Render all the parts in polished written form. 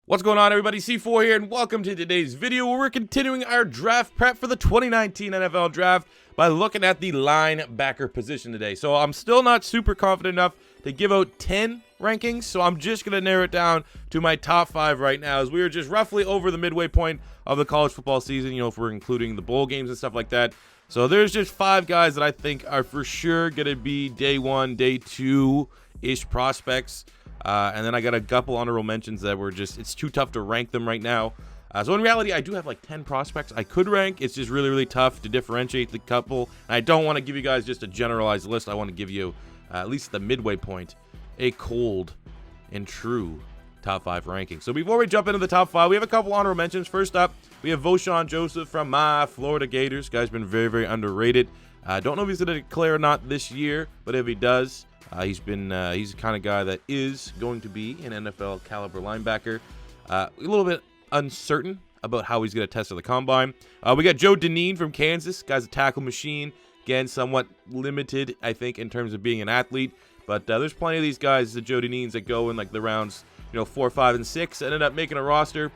What's going on, everybody? C4 here, and welcome to today's video where we're continuing our draft prep for the 2019 NFL Draft by looking at the linebacker position today. So I'm still not super confident enough to give out 10 rankings, so I'm just going to narrow it down to my top 5 right now, as we are just roughly over the midway point of the college football season, you know, if we're including the bowl games and stuff like that. So there's just 5 guys that I think are for sure going to be day 1, day 2-ish prospects. And then I got a couple honorable mentions that were just, it's too tough to rank them right now. So in reality, I do have like 10 prospects I could rank. It's just really, really tough to differentiate the couple. And I don't want to give you guys just a generalized list. I want to give you, at least the midway point, a cold and true top 5 ranking. So before we jump into the top 5, we have a couple honorable mentions. First up, we have Vosean Joseph from my Florida Gators. Guy's been very, very underrated. Don't know if he's going to declare or not this year, but if he does, he's the kind of guy that is going to be an NFL caliber linebacker. A little bit uncertain about how he's going to test at the combine. We got Joe Dineen from Kansas. Guy's a tackle machine. Again, somewhat limited, I think, in terms of being an athlete. But there's plenty of these guys, the Joe Dineens, that go in like the rounds, 4, 5, and 6, ended up making a roster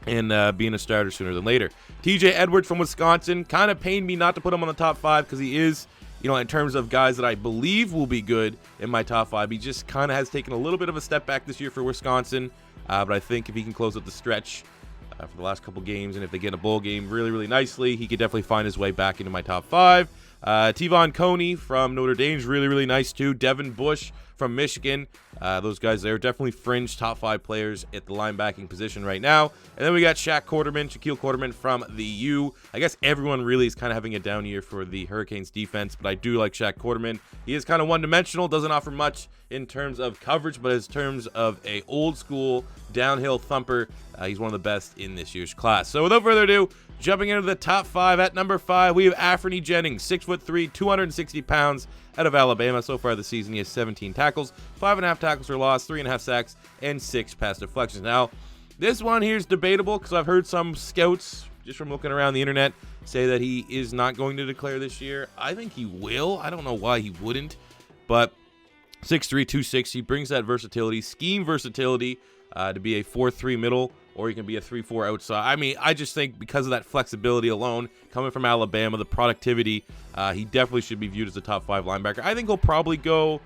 and being a starter sooner than later. TJ Edwards from Wisconsin. Kind of pained me not to put him on the top 5 because he is, in terms of guys that I believe will be good in my top 5, he just kind of has taken a little bit of a step back this year for Wisconsin. But I think if he can close out the stretch for the last couple games, and if they get in a bowl game really, really nicely, he could definitely find his way back into my top 5. Tevon Coney from Notre Dame's really, really nice too. Devin Bush from Michigan. Those guys there definitely fringe top 5 players at the linebacking position right now. And then we got Shaquille Quarterman from the U. I guess everyone really is kind of having a down year for the Hurricanes defense, but I do like Shaq Quarterman. He is kind of one-dimensional, doesn't offer much in terms of coverage, but in terms of a old school downhill thumper, he's one of the best in this year's class. So without further ado, jumping into the top 5, at number 5, we have Anfernee Jennings, 6'3", 260 pounds, out of Alabama. So far this season, he has 17 tackles, 5.5 tackles for loss, 3.5 sacks, and 6 pass deflections. Now, this one here is debatable because I've heard some scouts, just from looking around the internet, say that he is not going to declare this year. I think he will. I don't know why he wouldn't, but 6'3", 260, brings that versatility, scheme versatility, to be a 4-3 middle, or he can be a 3-4 outside. I mean, I just think because of that flexibility alone, coming from Alabama, the productivity, he definitely should be viewed as a top 5 linebacker. I think he'll probably go,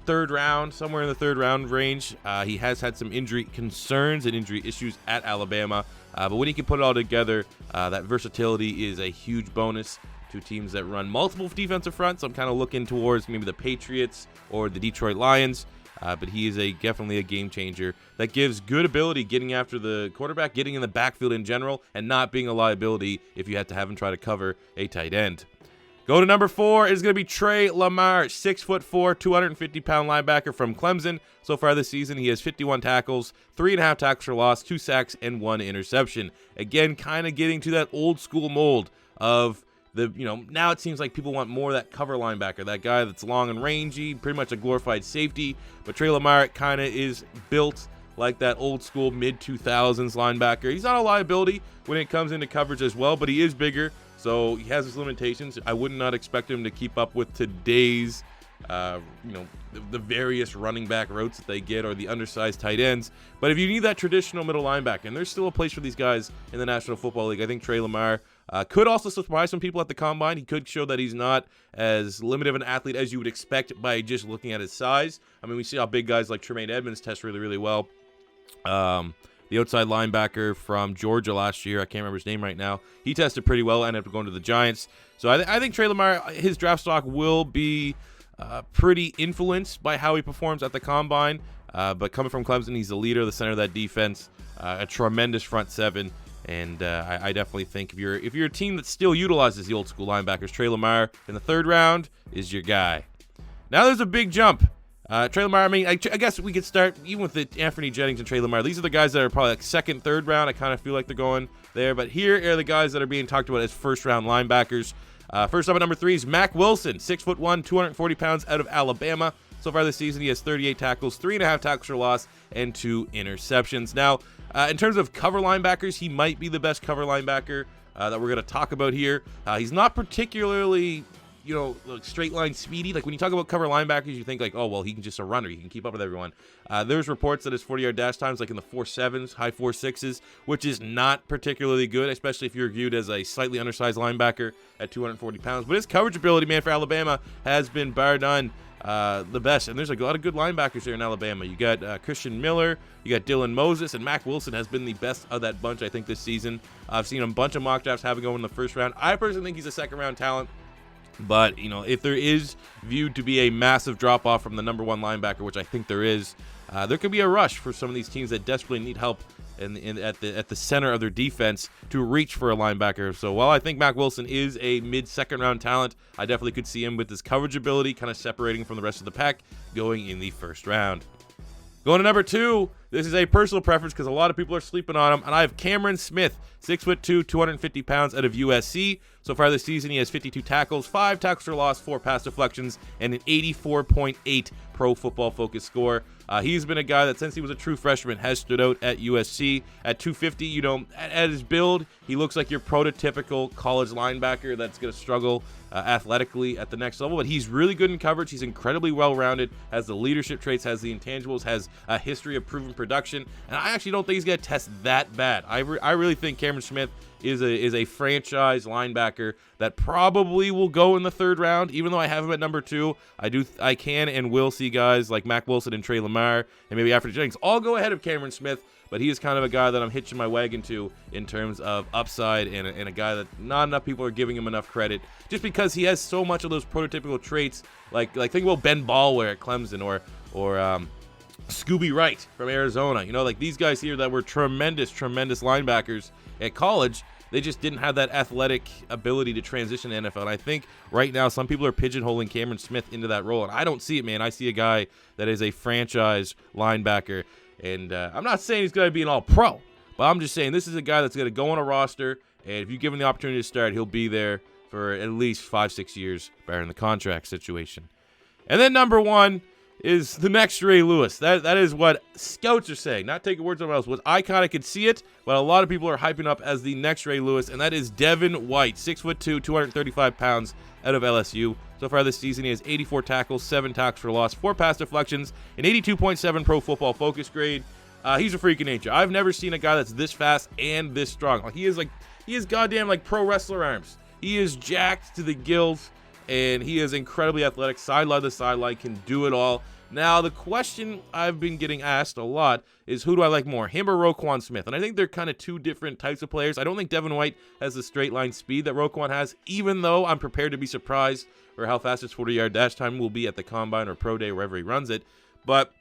third round, somewhere in the third round range. He has had some injury concerns and injury issues at Alabama, but when he can put it all together, that versatility is a huge bonus to teams that run multiple defensive fronts. I'm kind of looking towards maybe the Patriots or the Detroit Lions. But he is definitely a game changer that gives good ability getting after the quarterback, getting in the backfield in general, and not being a liability if you had to have him try to cover a tight end. Go to number 4 is going to be Tre Lamar, 6'4", 250-pound linebacker from Clemson. So far this season, he has 51 tackles, 3.5 tackles for loss, 2 sacks, and 1 interception. Again, kind of getting to that old school mold of now it seems like people want more of that cover linebacker, that guy that's long and rangy, pretty much a glorified safety. But Tre Lamar kind of is built like that old school mid-2000s linebacker. He's not a liability when it comes into coverage as well, but he is bigger, so he has his limitations. I would not expect him to keep up with today's, the various running back routes that they get, or the undersized tight ends. But if you need that traditional middle linebacker, and there's still a place for these guys in the National Football League, I think Tre Lamar could also surprise some people at the combine. He could show that he's not as limited of an athlete as you would expect by just looking at his size. I mean, we see how big guys like Tremaine Edmonds test really, really well. The outside linebacker from Georgia last year, I can't remember his name right now, he tested pretty well, ended up going to the Giants. So I think Tre Lamar, his draft stock will be pretty influenced by how he performs at the combine. But coming from Clemson, he's the leader, the center of that defense, a tremendous front seven. And I definitely think if you're a team that still utilizes the old school linebackers, Tre Lamar in the 3rd round is your guy. Now there's a big jump. Tre Lamar, I mean, I guess we could start even with the Anfernee Jennings and Tre Lamar. These are the guys that are probably like 2nd, 3rd round. I kind of feel like they're going there. But here are the guys that are being talked about as 1st round linebackers. First up at number 3 is Mack Wilson, 6'1", 240 pounds, out of Alabama. So far this season, he has 38 tackles, 3.5 tackles for loss, and 2 interceptions. Now, in terms of cover linebackers, he might be the best cover linebacker that we're going to talk about here. He's not particularly you know, like straight line speedy. Like when you talk about cover linebackers, you think like, oh, well, he can just a runner. He can keep up with everyone. There's reports that his 40-yard dash times like in the 4.7s, high 4.6s, which is not particularly good, especially if you're viewed as a slightly undersized linebacker at 240 pounds. But his coverage ability, man, for Alabama has been bar none the best. And there's a lot of good linebackers there in Alabama. You got Christian Miller, you got Dylan Moses, and Mack Wilson has been the best of that bunch, I think, this season. I've seen a bunch of mock drafts have him go in the first round. I personally think he's a second-round talent. But, you know, if there is viewed to be a massive drop-off from the number one linebacker, which I think there is, there could be a rush for some of these teams that desperately need help at the center of their defense to reach for a linebacker. So while I think Mack Wilson is a mid-second round talent, I definitely could see him with his coverage ability kind of separating from the rest of the pack going in the first round. Going to number 2, this is a personal preference because a lot of people are sleeping on him, and I have Cameron Smith, 6'2", 250 pounds out of USC. So far this season, he has 52 tackles, 5 tackles for loss, 4 pass deflections, and an 84.8 Pro Football Focus score. He's been a guy that since he was a true freshman has stood out at USC. At 250, you know, at his build, he looks like your prototypical college linebacker that's going to struggle athletically at the next level, but he's really good in coverage. He's incredibly well-rounded, has the leadership traits, has the intangibles, has a history of proven production, and I actually don't think he's going to test that bad. I really think Cameron Smith is a franchise linebacker that probably will go in the third round. Even though I have him at number 2, I can and will see guys like Mack Wilson and Tre Lamar and maybe Alfred Jennings all go ahead of Cameron Smith. But he is kind of a guy that I'm hitching my wagon to in terms of upside and a guy that not enough people are giving him enough credit just because he has so much of those prototypical traits. Like think about Ben Ballware at Clemson or Scooby Wright from Arizona. You know, like these guys here that were tremendous linebackers at college. They just didn't have that athletic ability to transition to NFL. And I think right now some people are pigeonholing Cameron Smith into that role. And I don't see it, man. I see a guy that is a franchise linebacker. And I'm not saying he's going to be an all-pro, but I'm just saying this is a guy that's going to go on a roster. And if you give him the opportunity to start, he'll be there for at least 5-6 years, barring the contract situation. And then number 1 is the next Ray Lewis. That is what scouts are saying. Not taking words out of my mouth. What I kind of could see it, but a lot of people are hyping up as the next Ray Lewis, and that is Devin White, 6'2", 235 pounds out of LSU. So far this season, he has 84 tackles, 7 tackles for loss, 4 pass deflections, an 82.7 Pro Football Focus grade. He's a freak of nature. I've never seen a guy that's this fast and this strong. He is goddamn like pro wrestler arms. He is jacked to the gills. And he is incredibly athletic, sideline to sideline, can do it all. Now, the question I've been getting asked a lot is who do I like more, him or Roquan Smith? And I think they're kind of two different types of players. I don't think Devin White has the straight line speed that Roquan has, even though I'm prepared to be surprised for how fast his 40-yard dash time will be at the Combine or Pro Day, wherever he runs it. But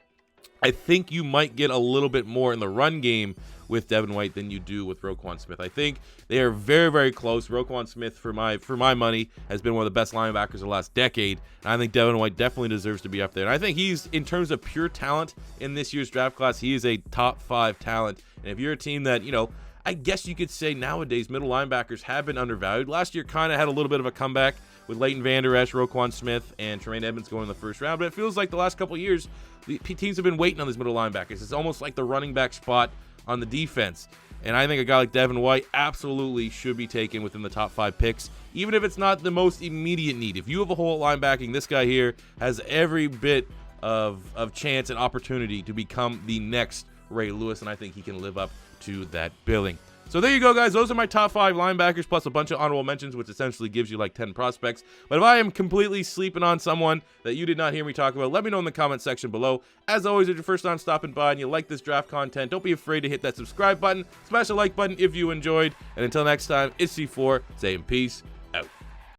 I think you might get a little bit more in the run game with Devin White than you do with Roquan Smith. I think they are very, very close. Roquan Smith, for my money, has been one of the best linebackers of the last decade. And I think Devin White definitely deserves to be up there. And I think he's, in terms of pure talent in this year's draft class, he is a top 5 talent. And if you're a team that, you know, I guess you could say nowadays middle linebackers have been undervalued. Last year kind of had a little bit of a comeback with Leighton Vander Esch, Roquan Smith, and Tremaine Edmonds going in the first round. But it feels like the last couple of years, the teams have been waiting on these middle linebackers. It's almost like the running back spot on the defense. And I think a guy like Devin White absolutely should be taken within the top 5 picks, even if it's not the most immediate need. If you have a hole at linebacking, this guy here has every bit of chance and opportunity to become the next Ray Lewis, and I think he can live up to that billing. So there you go, guys. Those are my top 5 linebackers plus a bunch of honorable mentions, which essentially gives you like 10 prospects. But if I am completely sleeping on someone that you did not hear me talk about, let me know in the comment section below. As always, if you're first time stopping by and you like this draft content, don't be afraid to hit that subscribe button. Smash the like button if you enjoyed. And until next time, it's C4 saying peace